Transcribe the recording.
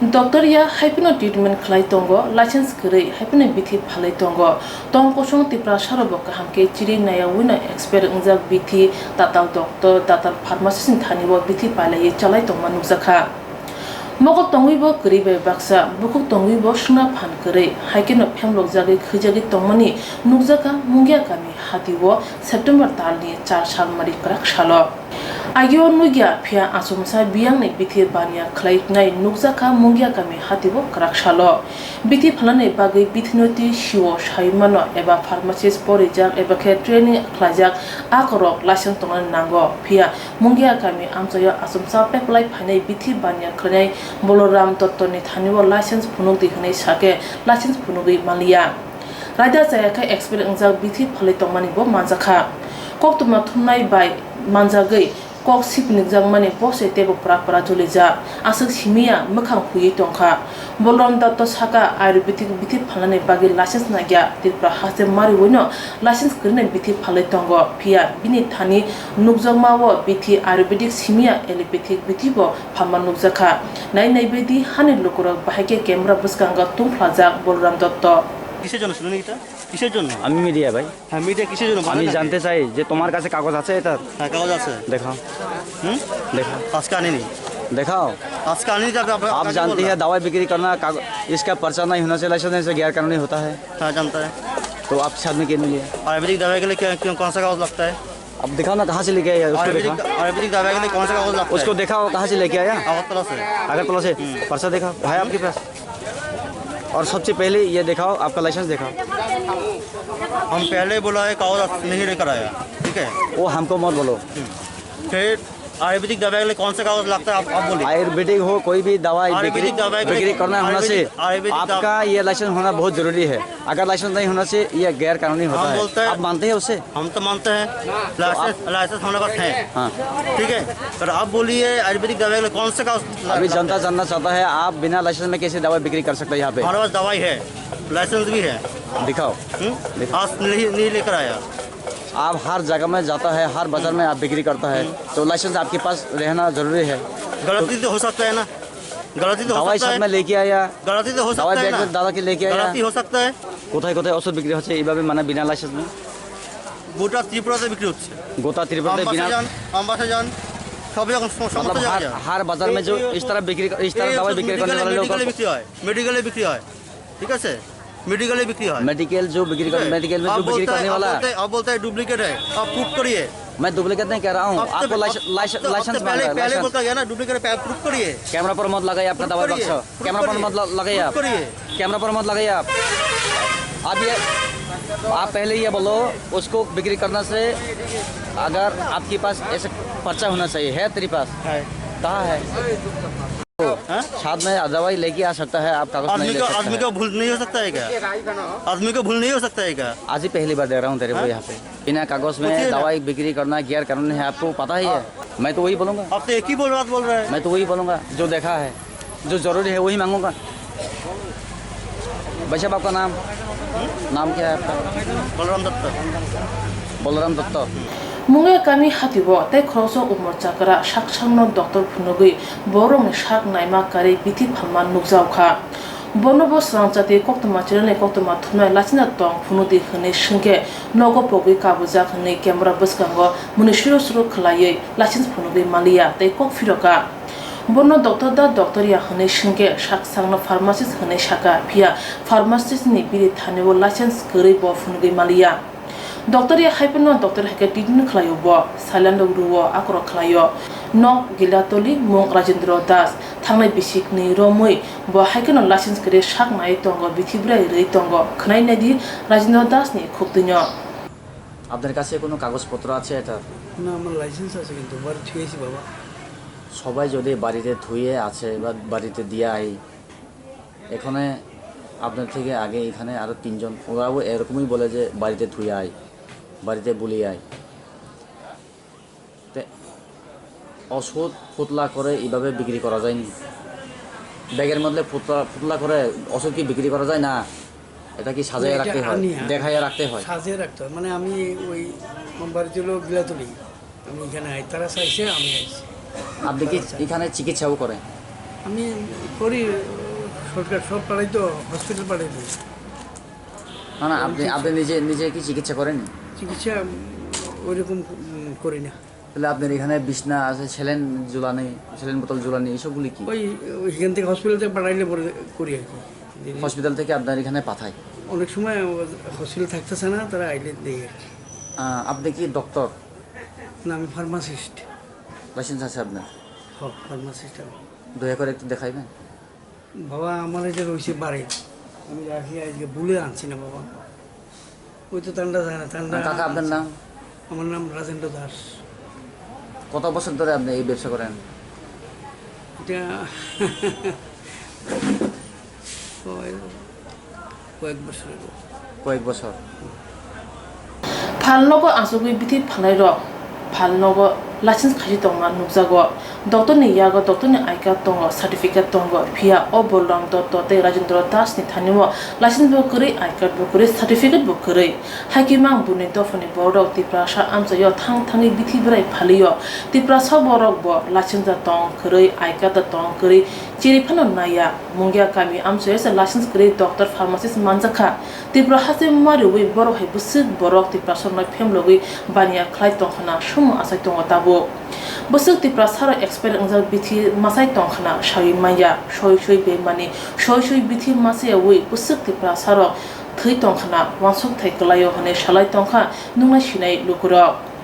Doctor ya haikheno treatment khlai tongo license kwrwi haikheno bithi phalai tongo tong kosong tipra sarabo kahamke chiri naya wina expert ungjak bithi tatal doctor tatal pharmacist thanibo bithi palai chalai tongma nukjakha Mokol tongwibo kwrwi baksa bukhuk tongwibo swngna phan kwrwi haikheno phemlojagwi khwijagwi tongmani nukjakha Mungia kami Hatio September talni char salmari kwrak salo Agio Mungia phia asumsa biang bithi bania khlai ngai nukjakha Mungia kami Hatio kwrak salo bithi phalane bagui bithinoti shiwo saimano eba pharmacist porijak eba khe training khlajak akorok license tongan nango phia Mungia kami amchaya asumsa peplai phainai bithi bania khlai boloram tottoni thanibo license phunukdi hne sake license phunugui malia raida jayakha expert ungjak bithi phalai tongmani bo manjakkha koktuma thumnai bai manjagwi kok sipnik jangmani pose tebo pra julija asuk simia mukhang khuyi tongkha bolram datto saka ayurvedic bithi phalane bagi license nagya tipra hase mari woino license krine bithi phalai tongo phia bini thani nukjangmawo bithi ayurvedic simia allopathic bithi bo phamma nukjakha nai bedi hani lokorok bahake camera buskanga tumflajak bolram datto কিসের জন্য শুনুন এটা কিসের জন্য আমি media ভাই হ্যাঁ media কিসের জন্য আমি জানতে চাই যে তোমার কাছে কাগজ আছে এটা হ্যাঁ কাগজ আছে দেখাও देखाओ আজকে আনেনি देखाओ আজকে আনেনি যাবে आप जानती है दवाई बिक्री करना इसका पर्चा नहीं होना चाहिए लाइसेंस से गैर कानूनी होता है हाँ जानता है तो आप साथ में क्यों नहीं लिए आयुर्वेदिक दवाई के लिए कौन सा कागज लगता है अब दिखाओ ना कहाँ से लेके आया उसको दिखाओ आयुर्वेदिक दवाई के लिए कौन सा कागज लगता है उसको दिखाओ कहाँ से लेके आया अगरतला से अगरतला से पर्चा दिखाओ है आपके पास और सबसे पहले ये दिखाओ आपका लाइसेंस दिखाओ हम पहले बोला है कागज नहीं लेकर आया ठीक है वो हमको मत बोलो फिर आयुर्वेदिक दवाई के लिए कौन सा कागज लगता है आप बोलिए आयुर्वेदिक हो कोई भी दवाई आयुर्वेदिक दवाई बिक्री करना होना से आपका ये लाइसेंस होना बहुत जरूरी है अगर लाइसेंस नहीं होना से ये गैर कानूनी होता है आप मानते हैं उससे हम तो मानते हैं लाइसेंस हमारे पास है हाँ ठीक है पर आप बोलिए आयुर्वेदिक दवाई के लिए कौन सा कागज अभी जनता जानना चाहता है आप बिना लाइसेंस में कैसे दवाई बिक्री कर सकते हैं यहाँ पे हमारे पास दवाई है लाइसेंस भी है दिखाओ आज नहीं लेकर आया आप हर जगह में जाता है हर बाजार में आप बिक्री करता है तो लाइसेंस आपके पास रहना जरूरी है गलती तो हो सकता है ना गलती तो हो दवाई सकता सब है में लेके आया गलती तो हो दवाई सकता है बैग ना में दादा के लेके आया गलती हो सकता है কোথায় কোথায় ওষুধ বিক্রি হচ্ছে এইভাবে মানে বিনা লাইসেন্স में গোটা ত্রিপুরাতে বিক্রি হচ্ছে गोता त्रिपुरा बिना আমবাসা যান সব রকম সমস্ত मतलब জায়গায় हर बाजार में जो इस तरह दवाई बिक्री करने वाले लोग मेडिकल बिक्री হয় मेडिकल बिक्री হয় ঠিক আছে मेडिकल बिक्री है मेडिकल जो बिक्री कर मेडिकल में जो बिक्री करने वाला अब बोलते हैं डुप्लीकेट है आप प्रूफ करिए मैं डुप्लीकेट नहीं कह रहा हूँ आपको लाइसेंस पहले बोलता गया ना डुप्लीकेट प्रूफ करिए कैमरा पर मत लगाइए आपका दवाई बक्सा कैमरा पर मत लगाइए आप कैमरा पर मत लगाइए आप ये आप पहले ये बोलो उसको बिक्री करने से अगर आपके पास ऐसे पर्चा होना चाहिए है तेरे पास कहाँ है साथ में दवाई लेके आ सकता है आप कागज नहीं ले सकता आदमी को भूल नहीं हो सकता है क्या आदमी को भूल नहीं हो सकता है क्या आज ही पहली बार दे रहा हूँ तेरे को यहाँ पे बिना कागज में दवाई बिक्री करना गैर कानूनी है आपको पता ही है मैं तो वही बोलूँगा आप तो एक ही बात बोल रहे हैं मैं तो वही बोलूँगा जो देखा है जो जरूरी है वही मांगूंगा भाई साहब आपका नाम क्या है आपका Balram Dutt Mungia kami Hatio tai khorokso umor chakra saksangno doctor phunugui borong Saknaima kari bithi Phalma nukjaukha bonobo srangchati koktoma chirane koktoma thunai lachina tong phunudi hne singke nogo pogui kabujak hne camera buskango muni shiro khlaiye license phunugui malia tai kok firoka bono doctor ya hne singke saksangno pharmacist hne saka phia pharmacist ni biri thanibo license kari bo phunugui malia Doctor ya haikheno doctor hake treatment khlayo bo silent ruwo akro khlayo nok gilatoli mong Rajendra Das thangnai bisik ni romoi bo haikheno license kre saknai tongo bithibrai rei tongo khnai nadi Rajendra Das ni khuktinyo আপনার কাছে কোনো কাগজপত্র আছে এটা না আমার licence আছে কিন্তু বাড়ি থুয়েছি বাবা সবাই যদি বাড়িতে ধুয়ে আছে বা বাড়িতে দিয়ে আই এখানে আপনার থেকে আগে এখানে আরো তিনজন ওরাও এরকমই বলে যে বাড়িতে ধুয়ে আয় বাড়িতে বলিয়ে আয় ওষুধ ফুতলা করে এইভাবে বিক্রি করা যায়নি ব্যাগের মধ্যে ফুতলা করে ওষুধ কি বিক্রি করা যায় না এটা কি সাজিয়ে রাখতে হয় দেখাইয়া রাখতে হয় সাজিয়ে রাখতে হয় মানে আমি ওই বাড়িতে হলো গিলাতলি আমি এখানে আই তারা চাইছে আমি আইছি আপনি কি এখানে চিকিৎসাও করেন আমি করি সরকার সব পাড়াই তো হসপিটাল পাড়াই তো না না আপনি আপনি নিজে নিজে কি চিকিৎসা করেন? চিকিৎসা ওইরকম করি না। তাহলে আপনার এখানে বিছনা আছে, স্যালাইন ঝুলানি, স্যালাইন বোতল ঝুলানি, এসবগুলি কি ওইখান থেকে হসপিটাল থেকে পাঠাইলে পরে করি আর কি। হসপিটাল থেকে আপনার এখানে পাঠায়? অনেক সময় হসপিটাল থাকতেছে না, তারা আইলে দেয় আর কি। আপনি কি ডক্টর? না, আমি ফার্মাসিস্ট। লাইসেন্স আছে আপনার? ফার্মাসিস্ট। দয়া করে একটু দেখাইবেন। বাবা আমার এটা রয়েছে বাড়ি, আমি রাখি আজকে ভুলে আনছি না বাবা। ওই তো ঠান্ডা যায় না, ঠান্ডা। কাকা আপনার নাম? আমার নাম রাজেন্দ্র দাস। কত বছর ধরে আপনি এই ব্যবসা করেন? এটা কয়েক বছর। কয়েক বছর। Phalnogo asogui bithi phalairo phalnogo license khaji tonga nukjago doctor ni yago doctor ni aika tongo certificate tongo phia obolram dotto te Rajendra Das ni thanimo license bo kure aika bo kure certificate bo kure hakimang buni dofani borok tiprasha amsa yo thangi bithi brai phaliyo tiprasa borok bo license tong kure aika ta tong kure chiri phano naya Mungia kami amsa yo license kure doctor pharmacist Manjakkha tipra hase mari wi borok hai busik borok tiprasa noi phemlojagwi bania khlai tong khana sumu asai tong tabo busuk tipra saro expert angja bithi masai tong khana shawi maya shoi be mani shoi bithi masai wi busuk tipra saro thui tong khana wangsuk thai klayo hane shalai tong kha nunga shinai lukuro